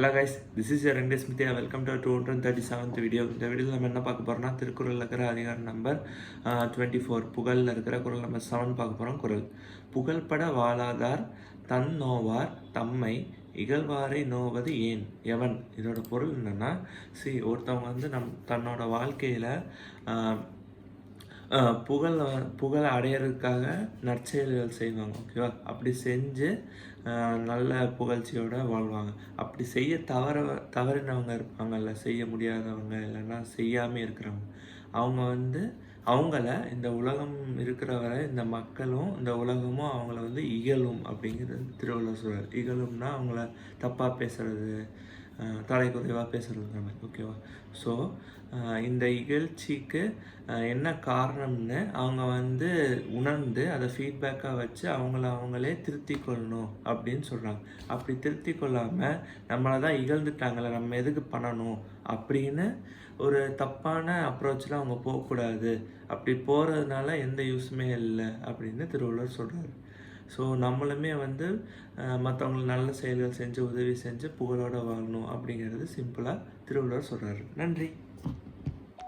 Hello guys, this is your Venkatesh Mithya. Welcome to 237th video. இந்த வீடியோவில் நம்ம என்ன பார்க்க போகிறோம்னா, திருக்குறளில் இருக்கிற அதிகாரம் நம்பர் 24, புகழில் இருக்கிற குறள் நம்பர் 7 பார்க்க போகிறோம். குறள்: புகழ்பட வாழாதார் தன் நோவார் தம்மை இகழ்வாரை நோவது ஏன் எவன். இதோட பொருள் என்னென்னா, ஒருத்தவங்க தன்னோட வாழ்க்கையில் புகழை அடையிறதுக்காக நற்செயல்கள் செய்வாங்க. ஓகேவா? அப்படி செஞ்சு நல்ல புகழ்ச்சியோடு வாழ்வாங்க. அப்படி செய்ய தவறினவங்க இருப்பாங்கல்ல, செய்ய முடியாதவங்க, இல்லைன்னா செய்யாமல் இருக்கிறவங்க, அவங்க அவங்கள இந்த உலகம் இருக்கிற வரை இந்த மக்களும் இந்த உலகமும் அவங்கள இகழும் அப்படிங்கிறது திருவள்ளுவர் சொல்கிறார். இகழும்னா அவங்கள தப்பாக பேசுகிறது, தலைக்குறைவாக பேசுகிறதுங்கிற மாதிரி. ஓகேவா? ஸோ இந்த இகழ்ச்சிக்கு என்ன காரணம்னு அவங்க உணர்ந்து அதை ஃபீட்பேக்காக வச்சு அவங்களே திருத்தி கொள்ளணும் அப்படின்னு சொல்கிறாங்க. அப்படி திருத்தி கொள்ளாமல் நம்மளை தான் இகழ்ந்துட்டாங்களே, நம்ம எதுக்கு பண்ணணும் அப்படின்னு ஒரு தப்பான அப்ரோச்சில் அவங்க போகக்கூடாது. அப்படி போகிறதுனால எந்த யூஸுமே இல்லை அப்படின்னு திருவள்ளுவர் சொல்கிறார். ஸோ நம்மளுமே மற்றவங்களுக்கு நல்ல செயல்கள் செஞ்சு உதவி செஞ்சு புகழோடு வாழணும் அப்படிங்கிறது சிம்பிளாக திருவள்ளுவர் சொல்கிறாரு. நன்றி.